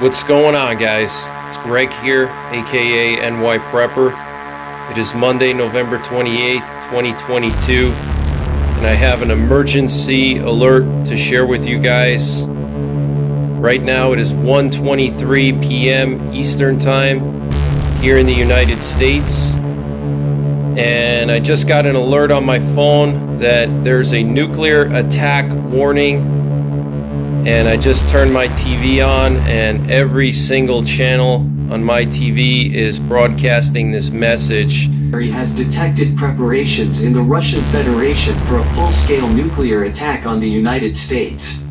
What's going on, guys? It's Greg here, aka NYPrepper. It is Monday, November 28th, 2022, and I have an emergency alert to share with you guys. Right now it is 1:23 p.m. Eastern Time here in the United States, and I just got an alert on my phone that there's a nuclear attack warning. And I just turned my TV on, and every single channel on my TV is broadcasting this message. He has detected preparations in the Russian Federation for a full-scale nuclear attack on the United States.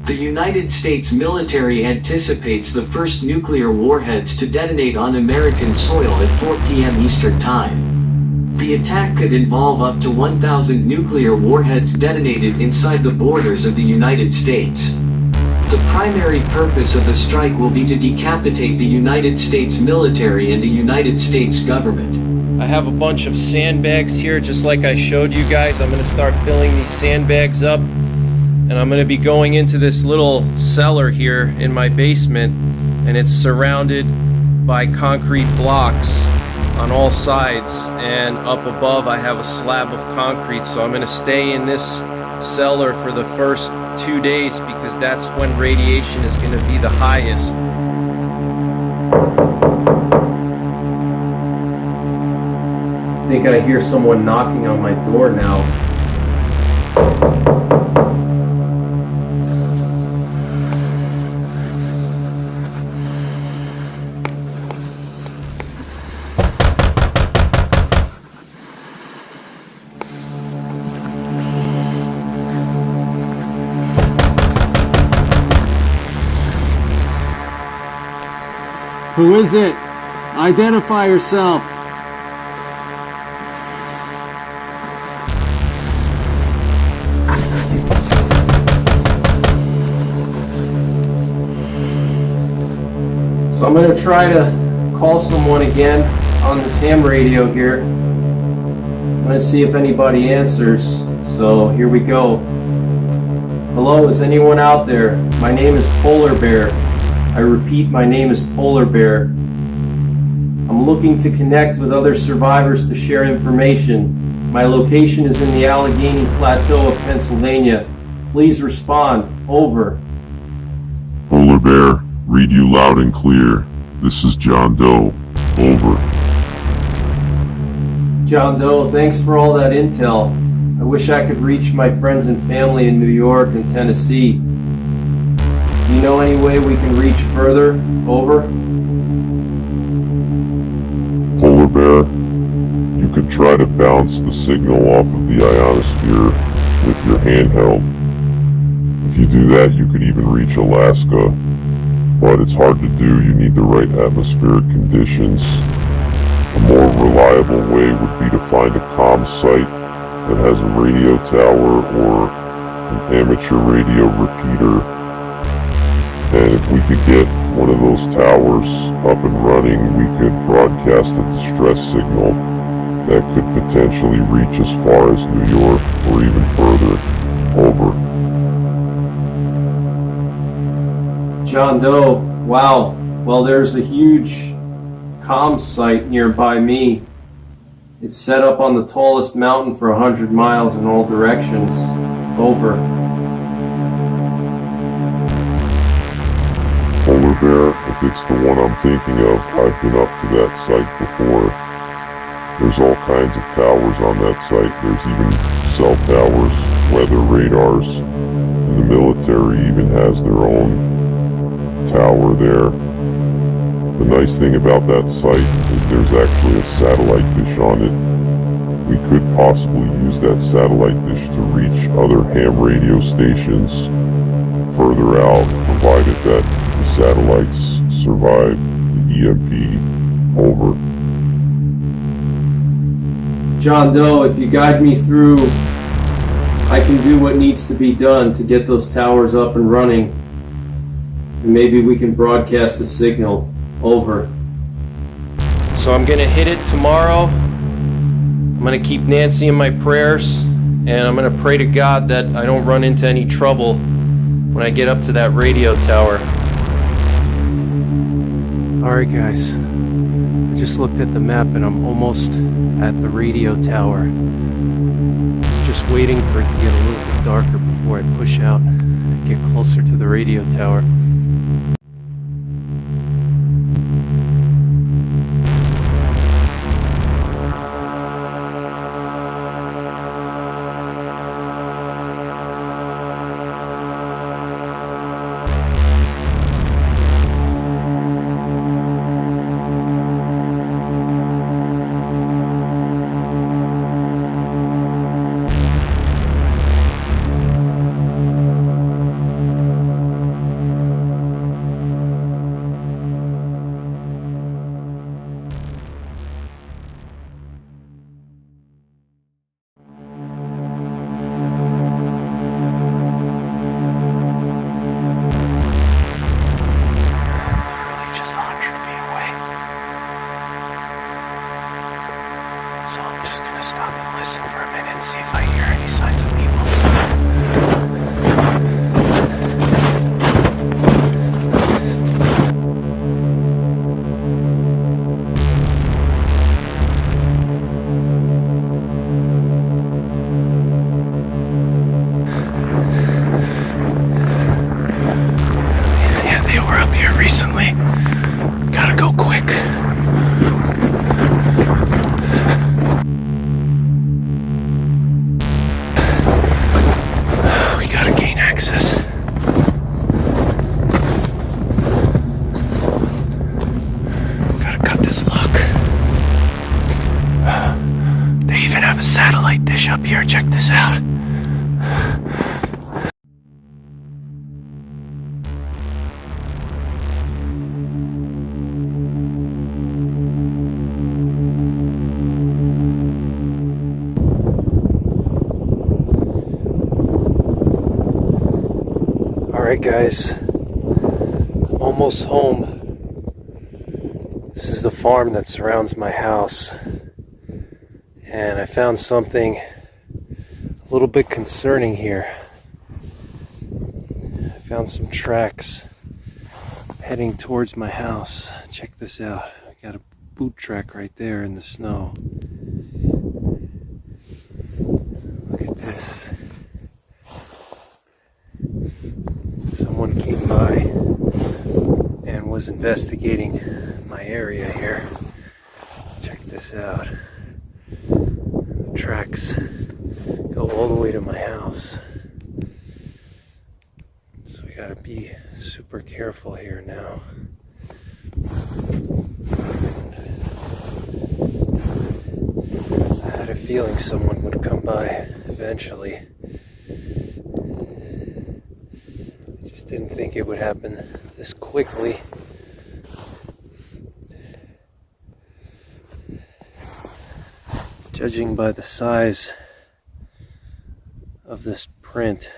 The United States military anticipates the first nuclear warheads to detonate on American soil at 4 p.m. Eastern Time. The attack could involve up to 1,000 nuclear warheads detonated inside the borders of the United States. The primary purpose of the strike will be to decapitate the United States military and the United States government. I have a bunch of sandbags here, just like I showed you guys. I'm going to start filling these sandbags up, and I'm going to be going into this little cellar here in my basement, and it's surrounded by concrete blocks on all sides, and up above I have a slab of concrete. So I'm going to stay in this cellar for the first 2 days because that's when radiation is going to be the highest. I think I hear someone knocking on my door now. Who is it? Identify yourself. So I'm going to try to call someone again on this ham radio here. I'm going to see if anybody answers. So here we go. Hello, is anyone out there? My name is Polar Bear. I repeat, my name is Polar Bear. I'm looking to connect with other survivors to share information. My location is in the Allegheny Plateau of Pennsylvania. Please respond. Over. Polar Bear, read you loud and clear. This is John Doe. Over. John Doe, thanks for all that intel. I wish I could reach my friends and family in New York and Tennessee. Do you know any way we can reach further? Over. Polar Bear, you could try to bounce the signal off of the ionosphere with your handheld. If you do that, you could even reach Alaska. But it's hard to do. You need the right atmospheric conditions. A more reliable way would be to find a comm site that has a radio tower or an amateur radio repeater. And if we could get one of those towers up and running, we could broadcast a distress signal that could potentially reach as far as New York or even further. Over. John Doe, wow. Well, there's a huge comm site nearby me. It's set up on the tallest mountain for 100 miles in all directions. Over. Polar Bear, if it's the one I'm thinking of, I've been up to that site before. There's all kinds of towers on that site. There's even cell towers, weather radars, and the military even has their own tower there. The nice thing about that site is there's actually a satellite dish on it. We could possibly use that satellite dish to reach other ham radio stations further out, provided that the satellites survived the EMP. Over. John Doe, if you guide me through, I can do what needs to be done to get those towers up and running. And maybe we can broadcast a signal. Over. So I'm gonna hit it tomorrow. I'm gonna keep Nancy in my prayers, and I'm gonna pray to God that I don't run into any trouble when I get up to that radio tower. Alright guys, I just looked at the map and I'm almost at the radio tower. Just waiting for it to get a little bit darker before I push out and get closer to the radio tower. So I'm just gonna stop and listen for a minute and see if I hear any signs of people. Yeah, they were up here recently. Gotta go quick. A satellite dish up here, check this out. Alright guys, I'm almost home. This is the farm that surrounds my house. And I found something a little bit concerning here. I found some tracks heading towards my house. Check this out. I got a boot track right there in the snow. Look at this. Someone came by and was investigating my area here. Check this out. Tracks go all the way to my house, so we gotta be super careful here now. I had a feeling someone would come by eventually. I just didn't think it would happen this quickly. Judging by the size of this print,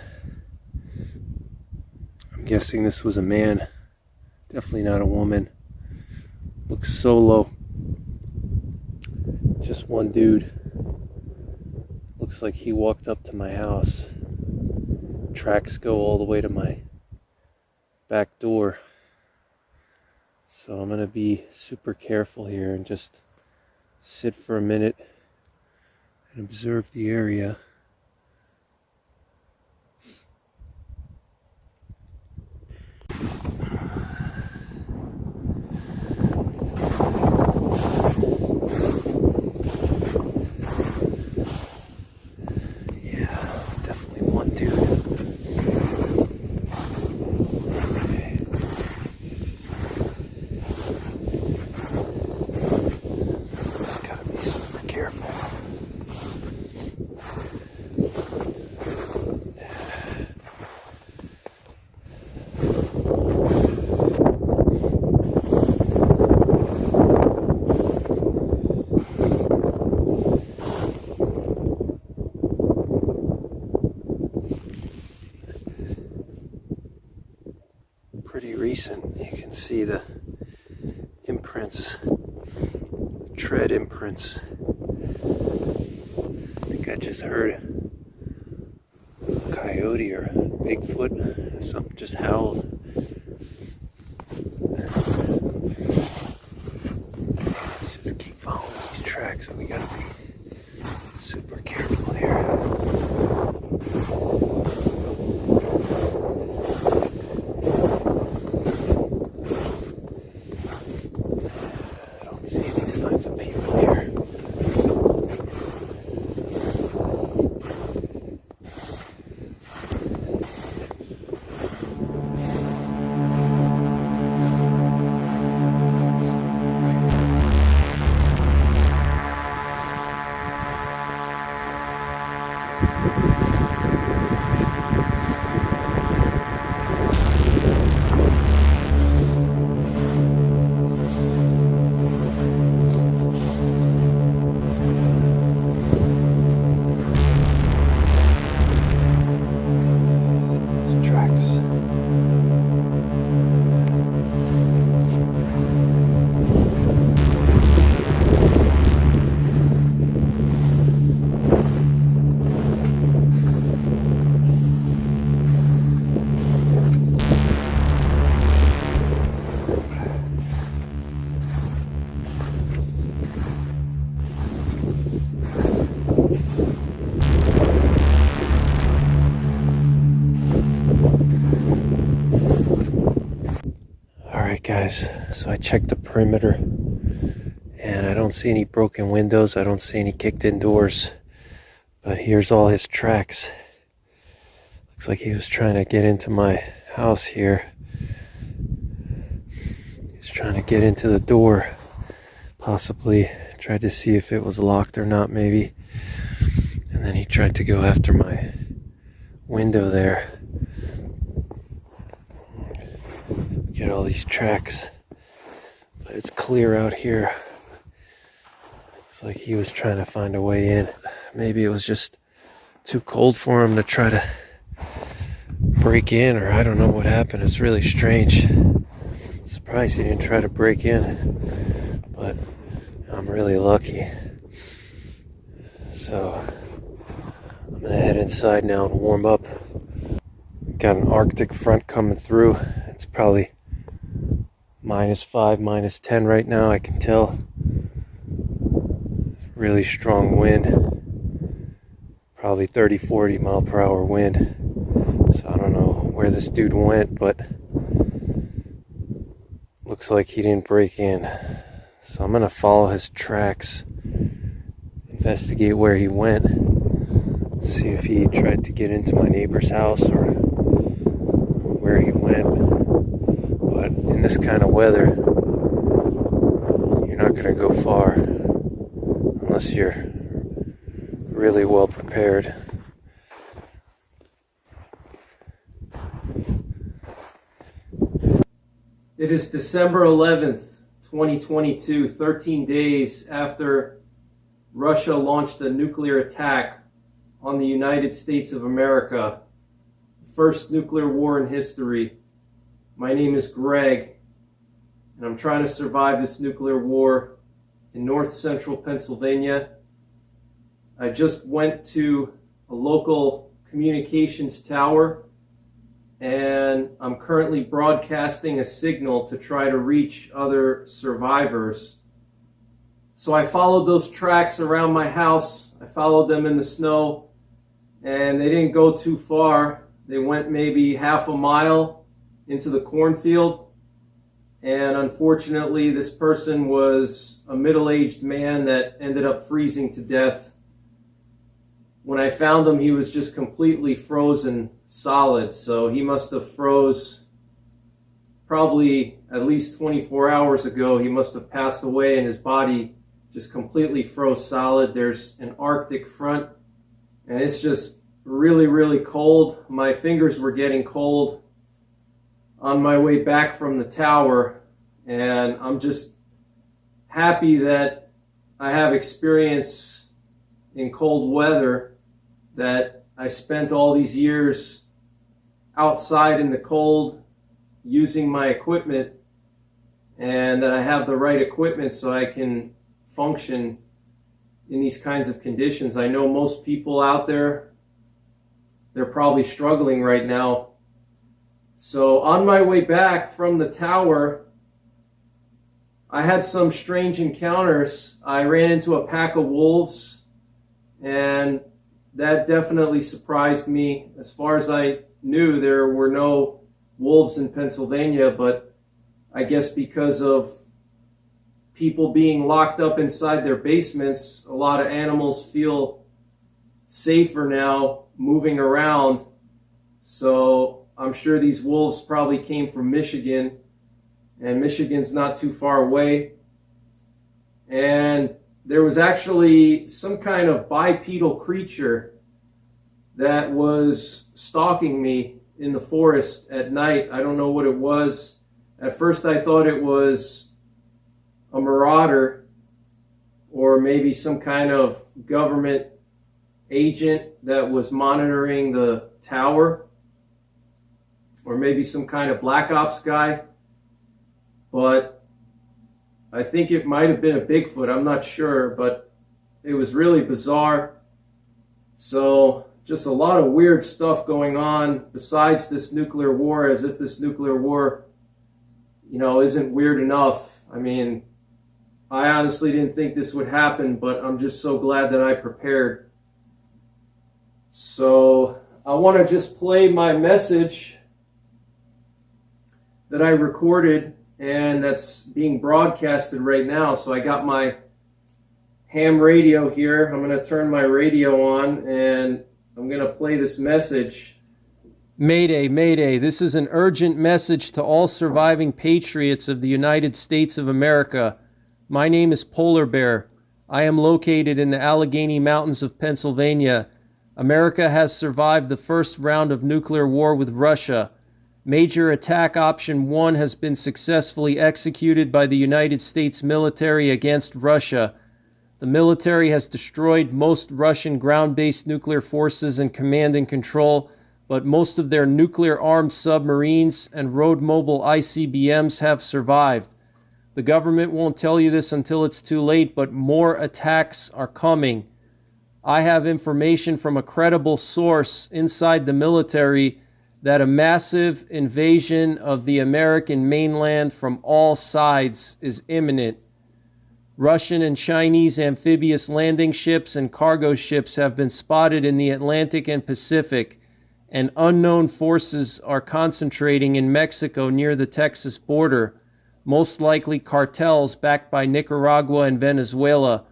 I'm guessing this was a man, definitely not a woman. Looks solo, just one dude. Looks like he walked up to my house. Tracks go all the way to my back door. So I'm gonna be super careful here and just sit for a minute and observe the area. Yeah, it's definitely one dude. Just gotta be super careful. Pretty recent. You can see the imprints, tread imprints. I think I just heard a coyote or Bigfoot. Something just howled. Super careful here. I don't see any signs of people here. Alright guys, so I checked the perimeter and I don't see any broken windows, I don't see any kicked in doors, but here's all his tracks. Looks like he was trying to get into my house here. He's trying to get into the door, possibly tried to see if it was locked or not maybe, and then he tried to go after my window there. Get all these tracks, but it's clear out here. Looks like he was trying to find a way in. Maybe it was just too cold for him to try to break in, or I don't know what happened. It's really strange. Surprised he didn't try to break in, but I'm really lucky. So I'm gonna head inside now and warm up. Got an Arctic front coming through. It's probably -5, -10 right now, I can tell. Really strong wind. Probably 30-40 mile per hour wind. So I don't know where this dude went, but looks like he didn't break in. So I'm gonna follow his tracks, investigate where he went, see if he tried to get into my neighbor's house or where he went. But in this kind of weather, you're not gonna go far unless you're really well prepared. It is December 11th, 2022, 13 days after Russia launched a nuclear attack on the United States of America, the first nuclear war in history. My name is Greg, and I'm trying to survive this nuclear war in north central Pennsylvania. I just went to a local communications tower, and I'm currently broadcasting a signal to try to reach other survivors. So I followed those tracks around my house. I followed them in the snow, and they didn't go too far. They went maybe half a mile into the cornfield, and unfortunately this person was a middle-aged man that ended up freezing to death. When I found him, he was just completely frozen solid, so he must have froze probably at least 24 hours ago. He must have passed away and his body just completely froze solid. There's an Arctic front, and it's just really, really cold. My fingers were getting cold on my way back from the tower, and I'm just happy that I have experience in cold weather, that I spent all these years outside in the cold using my equipment, and that I have the right equipment so I can function in these kinds of conditions. I know most people out there, they're probably struggling right now. So on my way back from the tower, I had some strange encounters. I ran into a pack of wolves, and that definitely surprised me. As far as I knew, there were no wolves in Pennsylvania, but I guess because of people being locked up inside their basements, a lot of animals feel safer now moving around. So I'm sure these wolves probably came from Michigan, and Michigan's not too far away. And there was actually some kind of bipedal creature that was stalking me in the forest at night. I don't know what it was. At first I thought it was a marauder or maybe some kind of government agent that was monitoring the tower, or maybe some kind of black ops guy. But I think it might have been a Bigfoot. I'm not sure, but it was really bizarre. So just a lot of weird stuff going on besides this nuclear war, as if this nuclear war, isn't weird enough. I mean, I honestly didn't think this would happen, but I'm just so glad that I prepared. So I want to just play my message that I recorded and that's being broadcasted right now. So I got my ham radio here. I'm going to turn my radio on and I'm going to play this message. Mayday, Mayday. This is an urgent message to all surviving patriots of the United States of America. My name is Polar Bear. I am located in the Allegheny Mountains of Pennsylvania. America has survived the first round of nuclear war with Russia. Major Attack Option 1 has been successfully executed by the United States military against Russia. The military has destroyed most Russian ground-based nuclear forces and command and control, but most of their nuclear-armed submarines and road-mobile ICBMs have survived. The government won't tell you this until it's too late, but more attacks are coming. I have information from a credible source inside the military that a massive invasion of the American mainland from all sides is imminent. Russian and Chinese amphibious landing ships and cargo ships have been spotted in the Atlantic and Pacific, and unknown forces are concentrating in Mexico near the Texas border, most likely cartels backed by Nicaragua and Venezuela.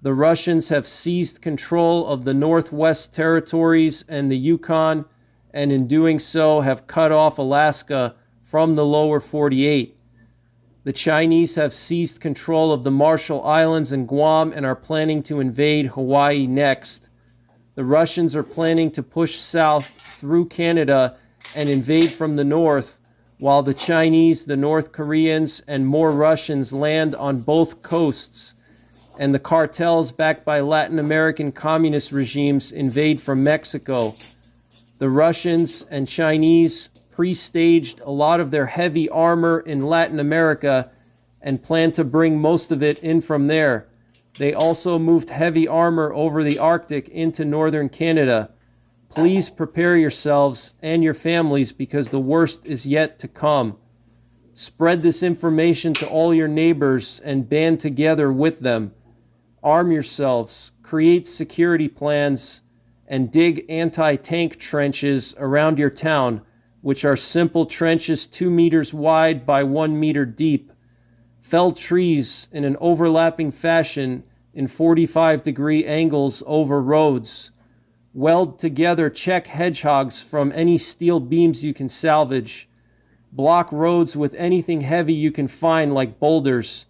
The Russians have seized control of the Northwest Territories and the Yukon, and in doing so have cut off Alaska from the lower 48. The Chinese have seized control of the Marshall Islands and Guam and are planning to invade Hawaii next. The Russians are planning to push south through Canada and invade from the north, while the Chinese, the North Koreans, and more Russians land on both coasts, and the cartels backed by Latin American communist regimes invade from Mexico. The Russians and Chinese pre-staged a lot of their heavy armor in Latin America and plan to bring most of it in from there. They also moved heavy armor over the Arctic into northern Canada. Please prepare yourselves and your families because the worst is yet to come. Spread this information to all your neighbors and band together with them. Arm yourselves, create security plans, and dig anti-tank trenches around your town, which are simple trenches 2 meters wide by 1 meter deep. Fell trees in an overlapping fashion in 45-degree angles over roads. Weld together check hedgehogs from any steel beams you can salvage. Block roads with anything heavy you can find, like boulders.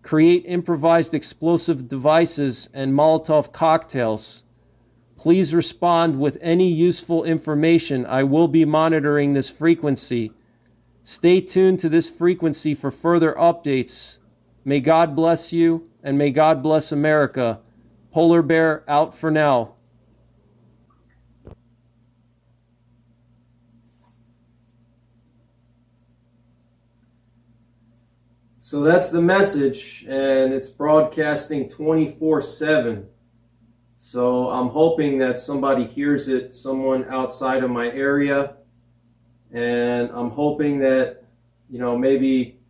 Create improvised explosive devices and Molotov cocktails. Please respond with any useful information. I will be monitoring this frequency. Stay tuned to this frequency for further updates. May God bless you, and may God bless America. Polar Bear out for now. So that's the message, and it's broadcasting 24/7. So I'm hoping that somebody hears it, someone outside of my area, and I'm hoping that, maybe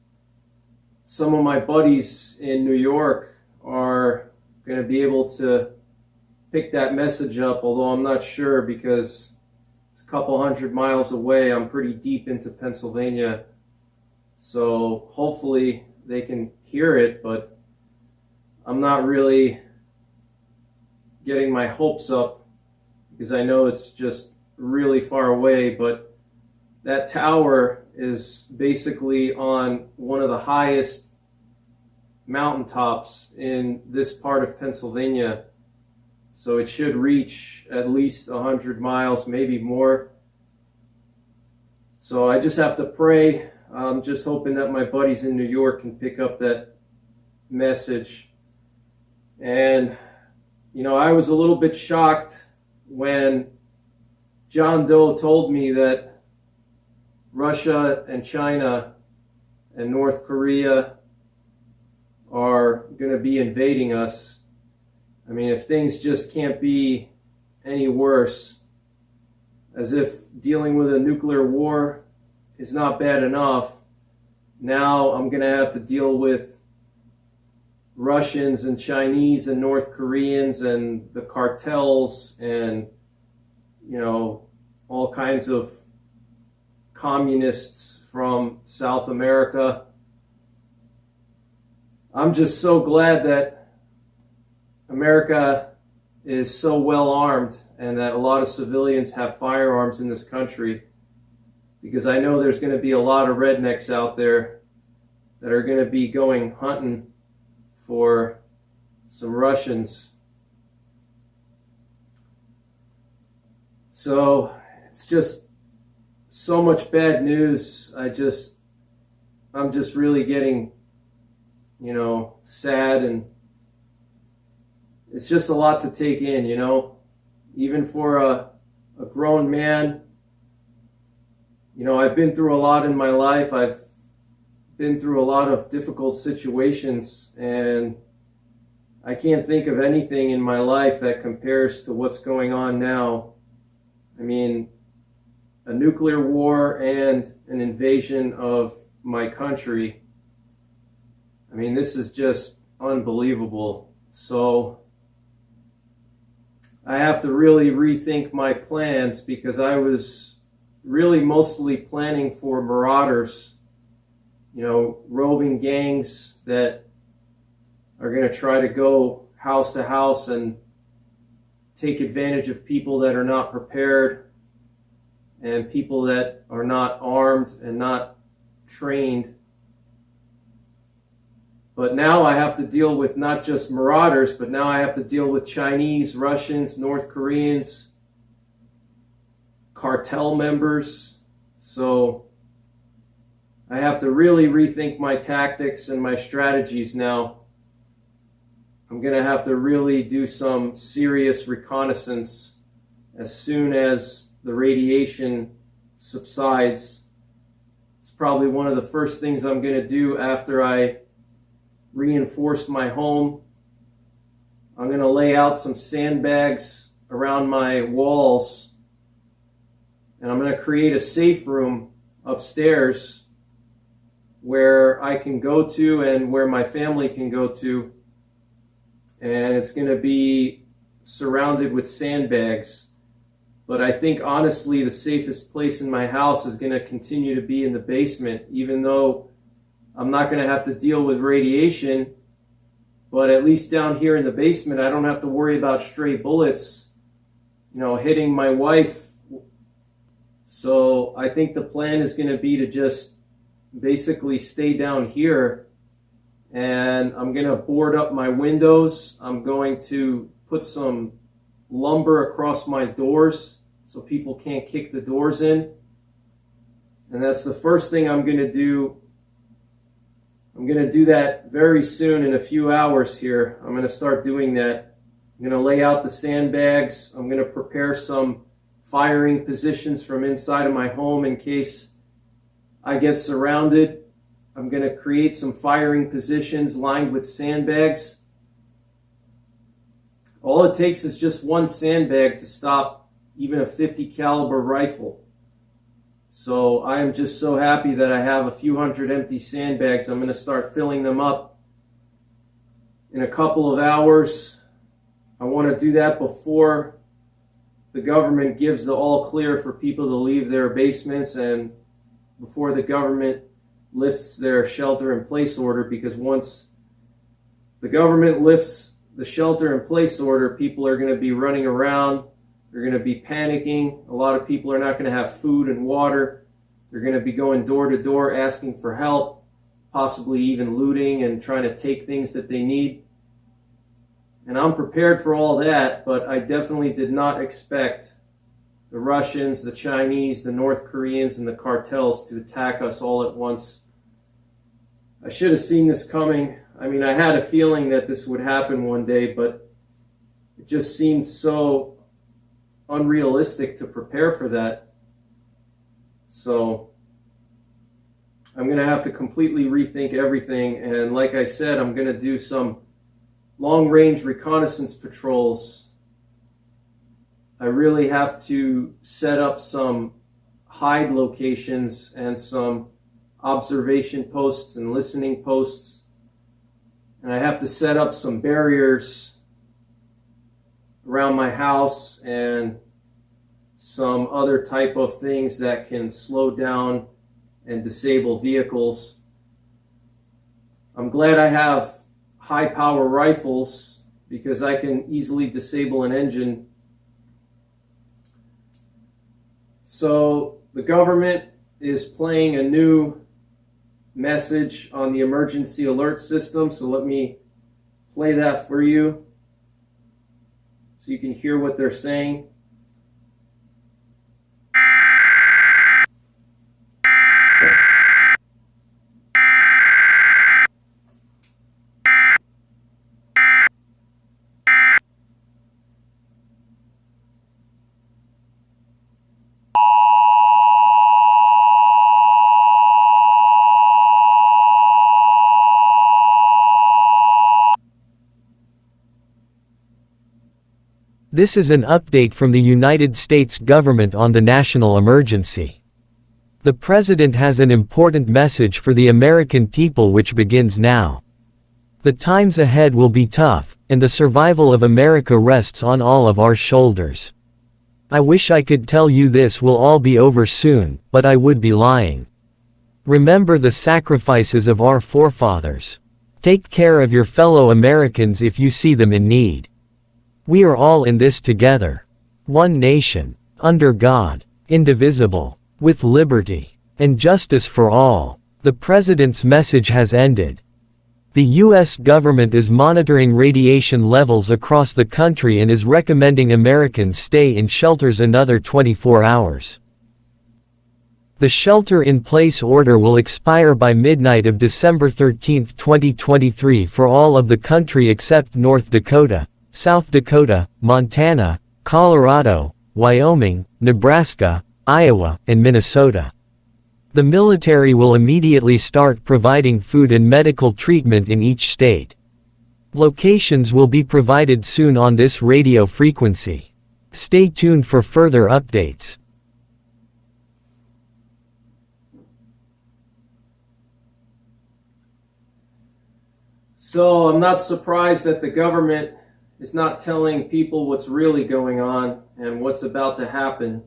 some of my buddies in New York are going to be able to picked that message up, although I'm not sure because it's a couple 100 miles away. I'm pretty deep into Pennsylvania. So hopefully they can hear it, but I'm not really getting my hopes up because I know it's just really far away. But that tower is basically on one of the highest mountaintops in this part of Pennsylvania. So it should reach at least 100 miles, maybe more. So I just have to pray. I'm just hoping that my buddies in New York can pick up that message. And, you know, I was a little bit shocked when John Doe told me that Russia and China and North Korea are going to be invading us. I mean, if things just can't be any worse, as if dealing with a nuclear war is not bad enough, now I'm going to have to deal with Russians and Chinese and North Koreans and the cartels and, you know, all kinds of communists from South America. I'm just so glad that America is so well armed and that a lot of civilians have firearms in this country, because I know there's going to be a lot of rednecks out there that are going to be going hunting for some Russians. So it's just so much bad news. I'm just really getting, you know, sad, and it's just a lot to take in, you know, even for a grown man. You know, I've been through a lot in my life. I've been through a lot of difficult situations, and I can't think of anything in my life that compares to what's going on now. I mean, a nuclear war and an invasion of my country. I mean, this is just unbelievable. So I have to really rethink my plans, because I was really mostly planning for marauders, you know, roving gangs that are going to try to go house to house and take advantage of people that are not prepared and people that are not armed and not trained. But now I have to deal with not just marauders, but now I have to deal with Chinese, Russians, North Koreans, cartel members. So I have to really rethink my tactics and my strategies now. I'm going to have to really do some serious reconnaissance as soon as the radiation subsides. It's probably one of the first things I'm going to do after I reinforce my home. I'm going to lay out some sandbags around my walls, and I'm going to create a safe room upstairs where I can go to and where my family can go to, and it's going to be surrounded with sandbags. But I think honestly the safest place in my house is going to continue to be in the basement, even though I'm not going to have to deal with radiation. But at least down here in the basement, I don't have to worry about stray bullets, you know, hitting my wife. So I think the plan is going to be to just basically stay down here, and I'm going to board up my windows. I'm going to put some lumber across my doors so people can't kick the doors in. And that's the first thing I'm going to do. I'm going to do that very soon, in a few hours here. I'm going to start doing that. I'm going to lay out the sandbags. I'm going to prepare some firing positions from inside of my home in case I get surrounded. I'm going to create some firing positions lined with sandbags. All it takes is just one sandbag to stop even a .50 caliber rifle. So I am just so happy that I have a few hundred empty sandbags. I'm going to start filling them up in a couple of hours. I want to do that before the government gives the all clear for people to leave their basements and before the government lifts their shelter in place order, because once the government lifts the shelter in place order, people are going to be running around. They're going to be panicking. A lot of people are not going to have food and water. They're going to be going door to door asking for help, possibly even looting and trying to take things that they need. And I'm prepared for all that, but I definitely did not expect the Russians, the Chinese, the North Koreans, and the cartels to attack us all at once. I should have seen this coming. I mean, I had a feeling that this would happen one day, but it just seemed so unrealistic to prepare for that. So I'm going to have to completely rethink everything. And like I said, I'm going to do some long-range reconnaissance patrols. I really have to set up some hide locations and some observation posts and listening posts. And I have to set up some barriers around my house and some other type of things that can slow down and disable vehicles. I'm glad I have high power rifles because I can easily disable an engine. So the government is playing a new message on the emergency alert system. So let me play that for you so you can hear what they're saying. This is an update from the United States government on the national emergency. The President has an important message for the American people which begins now. The times ahead will be tough, and the survival of America rests on all of our shoulders. I wish I could tell you this will all be over soon, but I would be lying. Remember the sacrifices of our forefathers. Take care of your fellow Americans if you see them in need. We are all in this together. One nation, under God, indivisible, with liberty and justice for all. The President's message has ended. The U.S. government is monitoring radiation levels across the country and is recommending Americans stay in shelters another 24 hours. The shelter-in-place order will expire by midnight of December 13, 2023 for all of the country except North Dakota, South Dakota, Montana, Colorado, Wyoming, Nebraska, Iowa, and Minnesota. The military will immediately start providing food and medical treatment in each state. Locations will be provided soon on this radio frequency. Stay tuned for further updates. So I'm not surprised that the government is not telling people what's really going on and what's about to happen.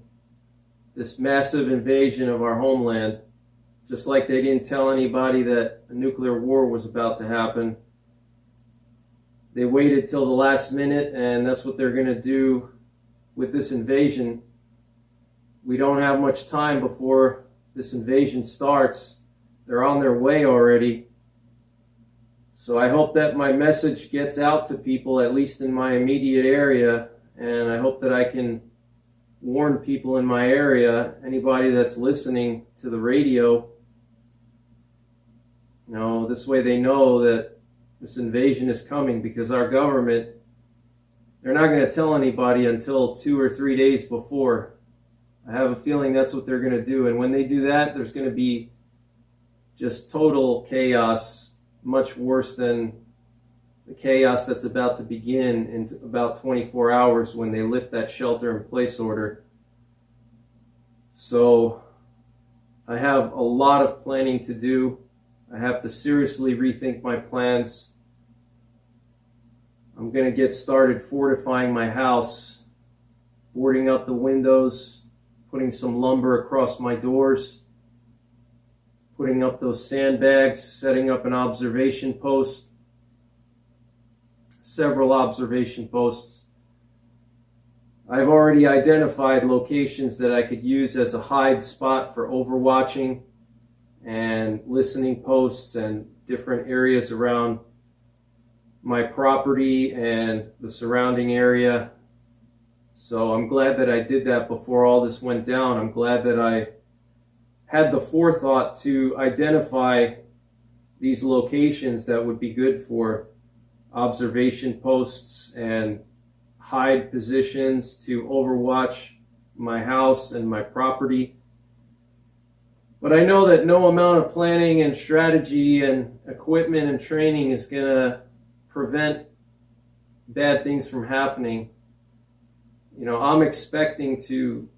This massive invasion of our homeland, just like they didn't tell anybody that a nuclear war was about to happen. They waited till the last minute, and that's what they're going to do with this invasion. We don't have much time before this invasion starts. They're on their way already. So I hope that my message gets out to people, at least in my immediate area, and I hope that I can warn people in my area, anybody that's listening to the radio, this way they know that this invasion is coming, because our government, they're not going to tell anybody until 2 or 3 days before. I have a feeling that's what they're going to do, and when they do that, there's going to be just total chaos, much worse than the chaos that's about to begin in about 24 hours when they lift that shelter-in-place order. So I have a lot of planning to do. I have to seriously rethink my plans. I'm going to get started fortifying my house, boarding up the windows, putting some lumber across my doors, putting up those sandbags, setting up an observation post, several observation posts. I've already identified locations that I could use as a hide spot for overwatching and listening posts and different areas around my property and the surrounding area. So I'm glad that I did that before all this went down. I'm glad that I had the forethought to identify these locations that would be good for observation posts and hide positions to overwatch my house and my property. But I know that no amount of planning and strategy and equipment and training is going to prevent bad things from happening. You know, I'm expecting to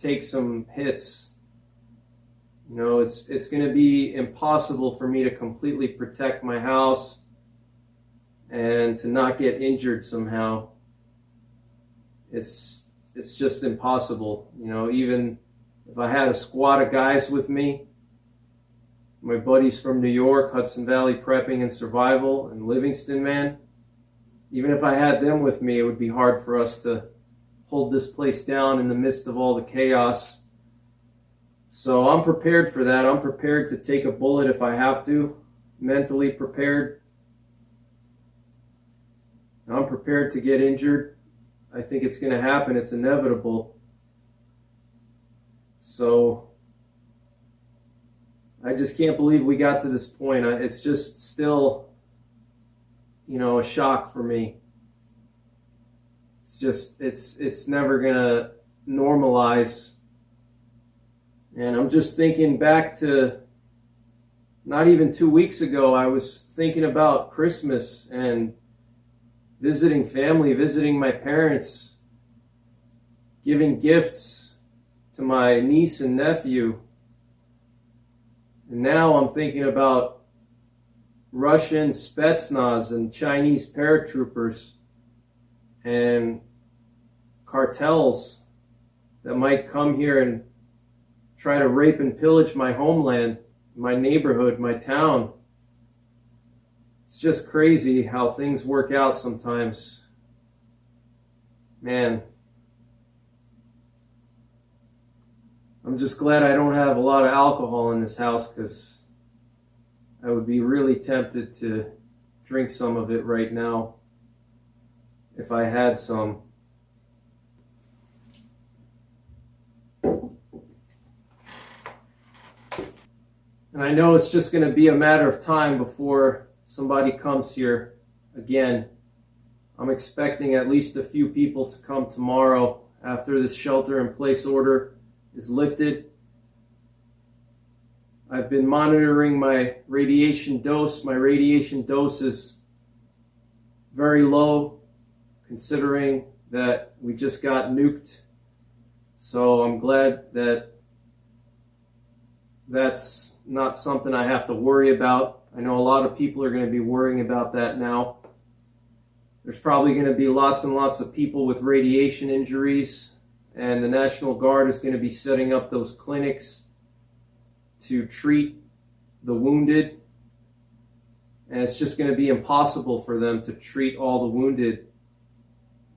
take some hits. You know, it's going to be impossible for me to completely protect my house and to not get injured somehow. It's just impossible. You know, even if I had a squad of guys with me, my buddies from New York, Hudson Valley Prepping and Survival, and Livingston, man, even if I had them with me, it would be hard for us to hold this place down in the midst of all the chaos. So I'm prepared for that. I'm prepared to take a bullet if I have to, mentally prepared. I'm prepared to get injured. I think it's going to happen. It's inevitable. So I just can't believe we got to this point. It's just still, you know, a shock for me. It's just, it's never going to normalize. And I'm just thinking back to not even 2 weeks ago, I was thinking about Christmas and visiting family, visiting my parents, giving gifts to my niece and nephew. And now I'm thinking about Russian Spetsnaz and Chinese paratroopers and cartels that might come here and try to rape and pillage my homeland, my neighborhood, my town. It's just crazy how things work out sometimes. Man, I'm just glad I don't have a lot of alcohol in this house, because I would be really tempted to drink some of it right now if I had some. And I know it's just going to be a matter of time before somebody comes here again. I'm expecting at least a few people to come tomorrow after this shelter-in-place order is lifted. I've been monitoring my radiation dose. My radiation dose is very low, considering that we just got nuked. So I'm glad that that's not something I have to worry about. I know a lot of people are going to be worrying about that now. There's probably going to be lots and lots of people with radiation injuries, and the National Guard is going to be setting up those clinics to treat the wounded. And it's just going to be impossible for them to treat all the wounded.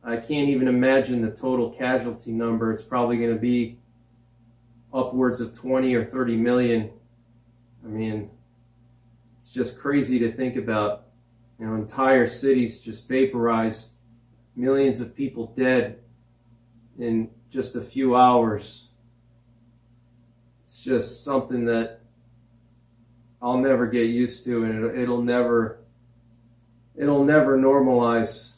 I can't even imagine the total casualty number. It's probably going to be upwards of 20 or 30 million. I mean, it's just crazy to think about. You know, entire cities just vaporized, millions of people dead in just a few hours. It's just something that I'll never get used to, and it'll never normalize.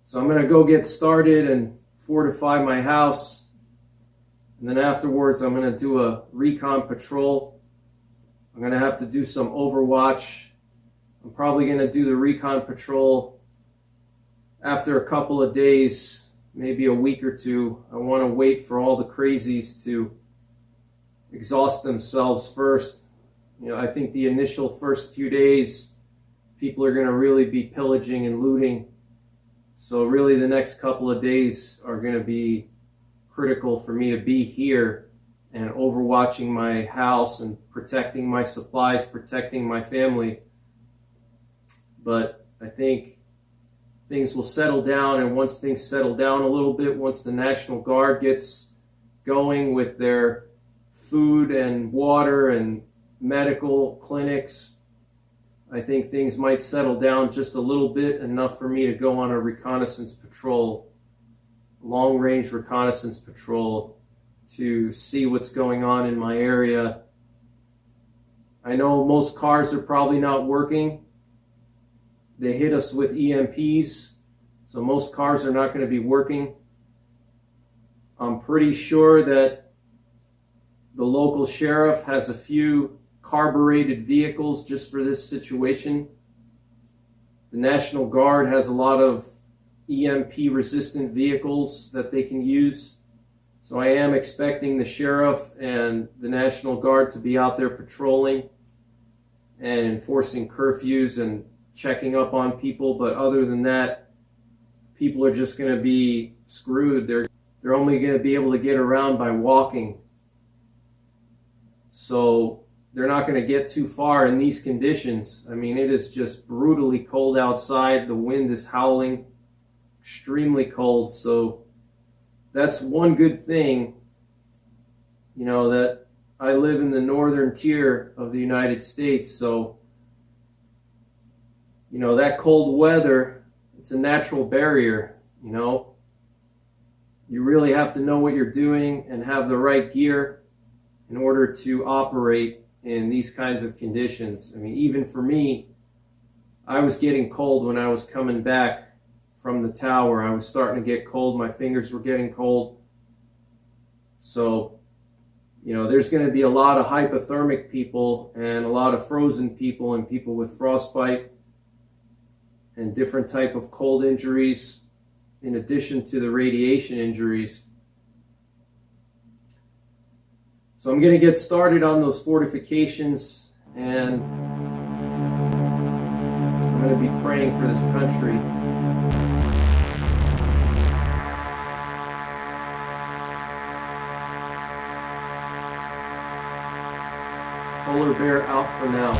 So I'm going to go get started and fortify my house. And then afterwards, I'm going to do a recon patrol. I'm going to have to do some overwatch. I'm probably going to do the recon patrol after a couple of days, maybe a week or two. I want to wait for all the crazies to exhaust themselves first I think the initial first few days, people are going to really be pillaging and looting. So really the next couple of days are going to be critical for me to be here and overwatching my house and protecting my supplies, protecting my family. But I think things will settle down, and once things settle down a little bit, once the National Guard gets going with their food and water and medical clinics, I think things might settle down just a little bit, enough for me to go on a reconnaissance patrol, long-range reconnaissance patrol, to see what's going on in my area. I know most cars are probably not working. They hit us with EMPs, so most cars are not going to be working. I'm pretty sure that the local sheriff has a few carbureted vehicles just for this situation. The National Guard has a lot of EMP resistant vehicles that they can use. So I am expecting the sheriff and the National Guard to be out there patrolling and enforcing curfews and checking up on people. But other than that, people are just going to be screwed. They're only going to be able to get around by walking. So they're not going to get too far in these conditions. I mean, it is just brutally cold outside. The wind is howling, extremely cold. So that's one good thing, that I live in the northern tier of the United States. So, that cold weather, it's a natural barrier, You really have to know what you're doing and have the right gear in order to operate in these kinds of conditions. I mean, even for me, I was getting cold when I was coming back from the tower. I was starting to get cold. My fingers were getting cold. So, there's going to be a lot of hypothermic people and a lot of frozen people and people with frostbite and different type of cold injuries in addition to the radiation injuries. So I'm going to get started on those fortifications, and I'm going to be praying for this country. Polar bear out for now.